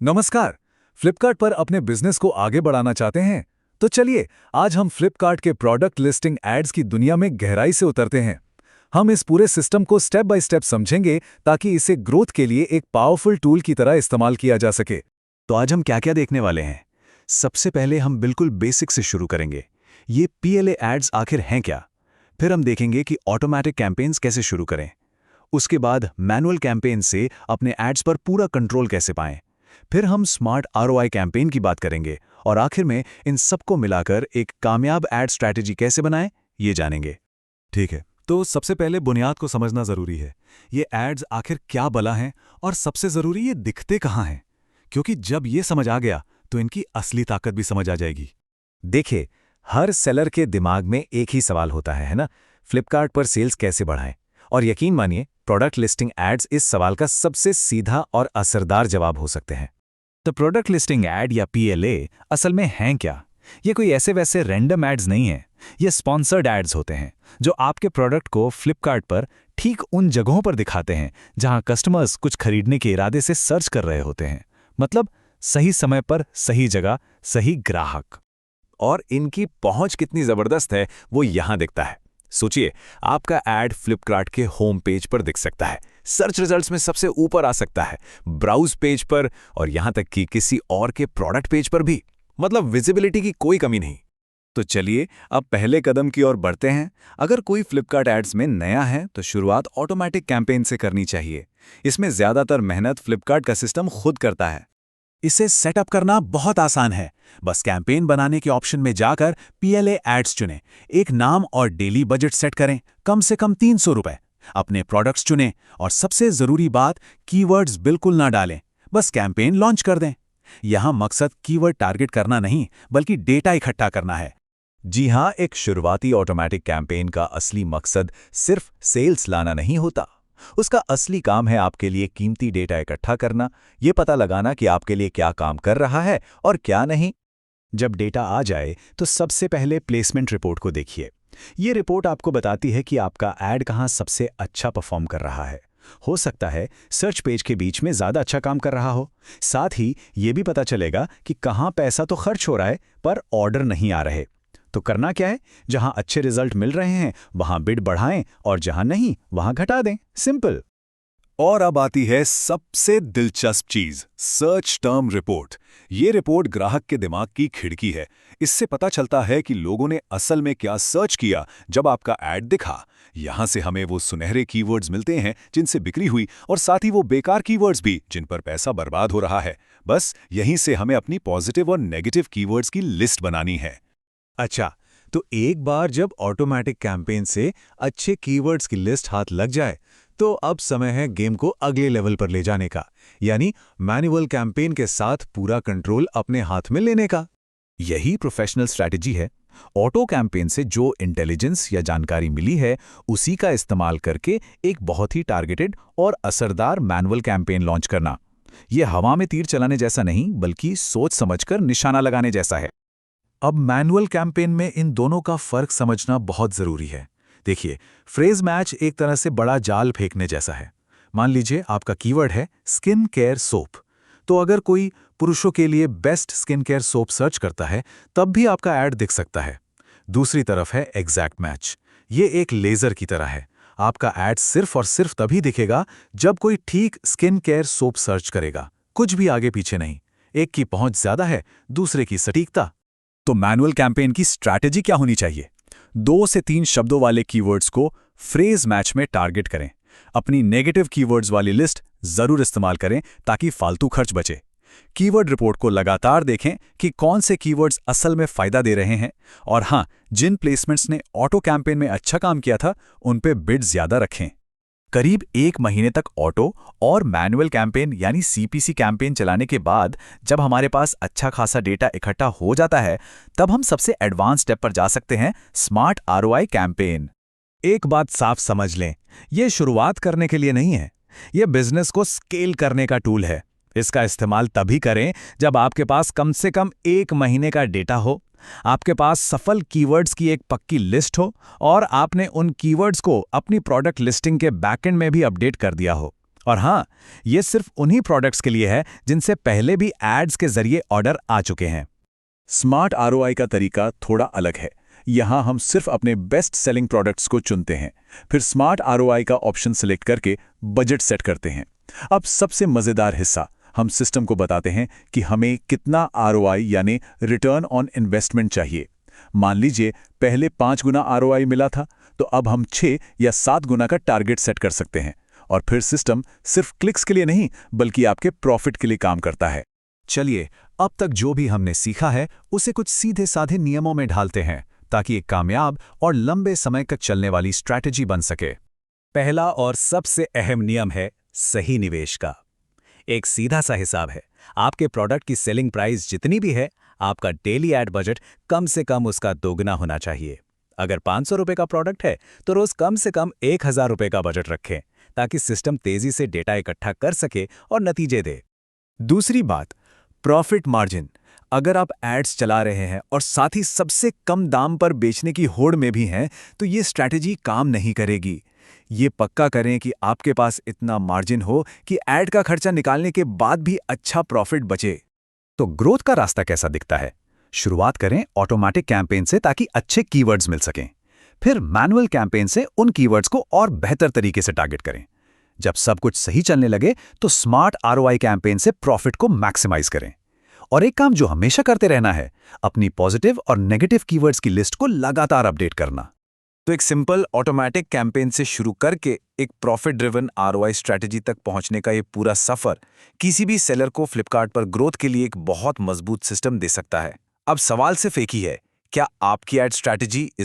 नमस्कार। फ्लिपकार्ट पर अपने बिजनेस को आगे बढ़ाना चाहते हैं? तो चलिए आज हम फ्लिपकार्ट के प्रोडक्ट लिस्टिंग एड्स की दुनिया में गहराई से उतरते हैं। हम इस पूरे सिस्टम को स्टेप बाय स्टेप समझेंगे ताकि इसे ग्रोथ के लिए एक पावरफुल टूल की तरह इस्तेमाल किया जा सके। तो आज हम क्या क्या देखने वाले हैं। सबसे पहले हम बिल्कुल बेसिक से शुरू करेंगे। ये पीएलए एड्स आखिर हैं क्या। फिर हम देखेंगे कि ऑटोमेटिक कैंपेन्स कैसे शुरू करें। उसके बाद मैनुअल कैंपेन से अपने एड्स पर पूरा कंट्रोल कैसे पाएं। फिर हम स्मार्ट आरओआई कैंपेन की बात करेंगे और आखिर में इन सबको मिलाकर एक कामयाब एड स्ट्रैटेजी कैसे बनाएं, ये जानेंगे। ठीक है, तो सबसे पहले बुनियाद को समझना जरूरी है। ये एड्स आखिर क्या बला हैं और सबसे जरूरी ये दिखते कहाँ हैं, क्योंकि जब ये समझ आ गया तो इनकी असली ताकत भी समझ आ जाएगी। देखिए, हर सेलर के दिमाग में एक ही सवाल होता है ना, फ्लिपकार्ट पर सेल्स कैसे बढ़ाएं। और यकीन मानिए, प्रोडक्ट लिस्टिंग एड्स इस सवाल का सबसे सीधा और असरदार जवाब हो सकते हैं। तो प्रोडक्ट लिस्टिंग एड या पीएलए असल में हैं क्या। ये कोई ऐसे वैसे रैंडम एड्स नहीं हैं। ये स्पॉन्सर्ड एड्स होते हैं जो आपके प्रोडक्ट को फ्लिपकार्ट पर ठीक उन जगहों पर दिखाते हैं जहां कस्टमर्स कुछ खरीदने के इरादे से सर्च कर रहे होते हैं। मतलब सही समय पर सही जगह सही ग्राहक। और इनकी पहुंच कितनी जबरदस्त है वो यहां दिखता है। सोचिए, आपका एड फ्लिपकार्ट के होम पेज पर दिख सकता है, सर्च रिजल्ट्स में सबसे ऊपर आ सकता है, ब्राउज पेज पर और यहां तक कि किसी और के प्रोडक्ट पेज पर भी। मतलब विजिबिलिटी की कोई कमी नहीं। तो चलिए अब पहले कदम की ओर बढ़ते हैं। अगर कोई फ्लिपकार्ट एड्स में नया है तो शुरुआत ऑटोमेटिक कैंपेन से करनी चाहिए। इसमें ज्यादातर मेहनत फ्लिपकार्ट का सिस्टम खुद करता है। इसे सेटअप करना बहुत आसान है। बस कैंपेन बनाने के ऑप्शन में जाकर पीएलए एड्स चुनें। एक नाम और डेली बजट सेट करें, कम से कम 300 रुपए। अपने प्रोडक्ट्स चुनें और सबसे जरूरी बात, कीवर्ड्स बिल्कुल ना डालें, बस कैंपेन लॉन्च कर दें। यहां मकसद कीवर्ड टारगेट करना नहीं, बल्कि डेटा इकट्ठा करना है। जी हां, एक शुरुआती ऑटोमेटिक कैंपेन का असली मकसद सिर्फ सेल्स लाना नहीं होता। उसका असली काम है आपके लिए कीमती डेटा इकट्ठा करना, ये पता लगाना कि आपके लिए क्या काम कर रहा है और क्या नहीं। जब डेटा आ जाए तो सबसे पहले प्लेसमेंट रिपोर्ट को देखिए। ये रिपोर्ट आपको बताती है कि आपका ऐड कहां सबसे अच्छा परफॉर्म कर रहा है। हो सकता है सर्च पेज के बीच में ज़्यादा अच्छा काम कर रहा हो। साथ ही ये भी पता चलेगा कि कहां पैसा तो खर्च हो रहा है पर ऑर्डर नहीं आ रहे। तो करना क्या है, जहां अच्छे रिजल्ट मिल रहे हैं वहां बिड बढ़ाएं और जहां नहीं वहां घटा दें। सिंपल। और अब आती है सबसे दिलचस्प चीज, सर्च टर्म रिपोर्ट। ये रिपोर्ट ग्राहक के दिमाग की खिड़की है। इससे पता चलता है कि लोगों ने असल में क्या सर्च किया जब आपका ऐड दिखा। यहां से हमें वो सुनहरे कीवर्ड्स मिलते हैं जिनसे बिक्री हुई, और साथ ही वो बेकार कीवर्ड्स भी जिन पर पैसा बर्बाद हो रहा है। बस यहीं से हमें अपनी पॉजिटिव और नेगेटिव कीवर्ड्स की लिस्ट बनानी है। अच्छा, तो एक बार जब ऑटोमेटिक कैंपेन से अच्छे कीवर्ड्स की लिस्ट हाथ लग जाए तो अब समय है गेम को अगले लेवल पर ले जाने का, यानी मैनुअल कैंपेन के साथ पूरा कंट्रोल अपने हाथ में लेने का। यही प्रोफेशनल स्ट्रैटेजी है। ऑटो कैंपेन से जो इंटेलिजेंस या जानकारी मिली है उसी का इस्तेमाल करके एक बहुत ही टारगेटेड और असरदार मैनुअल कैंपेन लॉन्च करना। यह हवा में तीर चलाने जैसा नहीं, बल्कि सोच समझकर निशाना लगाने जैसा है। अब मैनुअल कैंपेन में इन दोनों का फर्क समझना बहुत जरूरी है। देखिए, फ्रेज मैच एक तरह से बड़ा जाल फेंकने जैसा है। मान लीजिए आपका कीवर्ड है स्किन केयर सोप, तो अगर कोई पुरुषों के लिए best skin care soap search करता है तब भी आपका ऐड दिख सकता है। दूसरी तरफ है एग्जैक्ट मैच। ये एक लेजर की तरह है। आपका ऐड सिर्फ और सिर्फ तभी दिखेगा जब कोई ठीक स्किन केयर सोप सर्च करेगा, कुछ भी आगे पीछे नहीं। एक की पहुंच ज्यादा है, दूसरे की सटीकता। तो मैनुअल कैंपेन की स्ट्रैटेजी क्या होनी चाहिए। 2 से 3 शब्दों वाले कीवर्ड्स को फ्रेज मैच में टारगेट करें। अपनी नेगेटिव कीवर्ड्स वाली लिस्ट जरूर इस्तेमाल करें ताकि फालतू खर्च बचे। कीवर्ड रिपोर्ट को लगातार देखें कि कौन से कीवर्ड्स असल में फायदा दे रहे हैं, और हां, जिन प्लेसमेंट्स ने ऑटो कैंपेन में अच्छा काम किया था उन पे बिड ज्यादा रखें। करीब 1 महीने तक ऑटो और मैनुअल कैंपेन यानी सीपीसी कैंपेन चलाने के बाद जब हमारे पास अच्छा खासा डेटा इकट्ठा हो जाता है, तब हम सबसे एडवांस स्टेप पर जा सकते हैं, स्मार्ट आरओआई कैंपेन। एक बात साफ समझ लें, यह शुरुआत करने के लिए नहीं है, यह बिजनेस को स्केल करने का टूल है। इसका इस्तेमाल तभी करें जब आपके पास कम से कम 1 महीने का डेटा हो, आपके पास सफल कीवर्ड्स की एक पक्की लिस्ट हो और आपने उन कीवर्ड्स को अपनी प्रोडक्ट लिस्टिंग के बैकएंड में भी अपडेट कर दिया हो। और हाँ, ये सिर्फ उन्हीं प्रोडक्ट्स के लिए है जिनसे पहले भी एड्स के जरिए ऑर्डर आ चुके हैं। स्मार्ट आरओआई का तरीका थोड़ा अलग है। यहाँ हम सिर्फ अपने बेस्ट सेलिंग प्रोडक्ट्स को चुनते हैं, फिर स्मार्ट आरओआई का ऑप्शन सिलेक्ट करके बजट सेट करते हैं। अब सबसे मज़ेदार हिस्सा, हम सिस्टम को बताते हैं कि हमें कितना आरओआई यानी रिटर्न ऑन इन्वेस्टमेंट चाहिए। मान लीजिए पहले 5 गुना आरओआई मिला था, तो अब हम 6 या 7 गुना का टारगेट सेट कर सकते हैं। और फिर सिस्टम सिर्फ क्लिक्स के लिए नहीं, बल्कि आपके प्रॉफिट के लिए काम करता है। चलिए, अब तक जो भी हमने सीखा है उसे कुछ सीधे साधे नियमों में ढालते हैं, ताकि एक कामयाब और लंबे समय तक चलने वाली स्ट्रैटेजी बन सके। पहला और सबसे अहम नियम है सही निवेश का। एक सीधा सा हिसाब है, आपके प्रोडक्ट की सेलिंग प्राइस जितनी भी है, आपका डेली एड बजट कम से कम उसका दोगुना होना चाहिए। अगर 500 रुपए का प्रोडक्ट है तो रोज कम से कम 1000 रुपए का बजट रखें, ताकि सिस्टम तेजी से डेटा इकट्ठा कर सके और नतीजे दे। दूसरी बात, प्रॉफिट मार्जिन। अगर आप एड्स चला रहे हैं और साथ ही सबसे कम दाम पर बेचने की होड़ में भी हैं, तो ये स्ट्रैटेजी काम नहीं करेगी। ये पक्का करें कि आपके पास इतना मार्जिन हो कि ऐड का खर्चा निकालने के बाद भी अच्छा प्रॉफिट बचे। तो ग्रोथ का रास्ता कैसा दिखता है? शुरुआत करें ऑटोमेटिक कैंपेन से, ताकि अच्छे कीवर्ड्स मिल सकें। फिर मैनुअल कैंपेन से उन कीवर्ड्स को और बेहतर तरीके से टारगेट करें। जब सब कुछ सही चलने लगे तो स्मार्ट आरओआई कैंपेन से प्रॉफिट को मैक्सिमाइज करें। और एक काम जो हमेशा करते रहना है, अपनी पॉजिटिव और नेगेटिव कीवर्ड्स की लिस्ट को लगातार अपडेट करना। तो एक सिंपल ऑटोमेटिक कैंपेन से शुरू करके एक प्रॉफिट ड्रिवन आरओआई स्ट्रैटेजी तक पहुंचने का ये पूरा सफर किसी भी सेलर को फ्लिपकार्ट पर ग्रोथ के लिए एक बहुत मजबूत सिस्टम दे सकता है। अब सवाल सिर्फ एक ही है, क्या आपकी एड स्ट्रैटेजी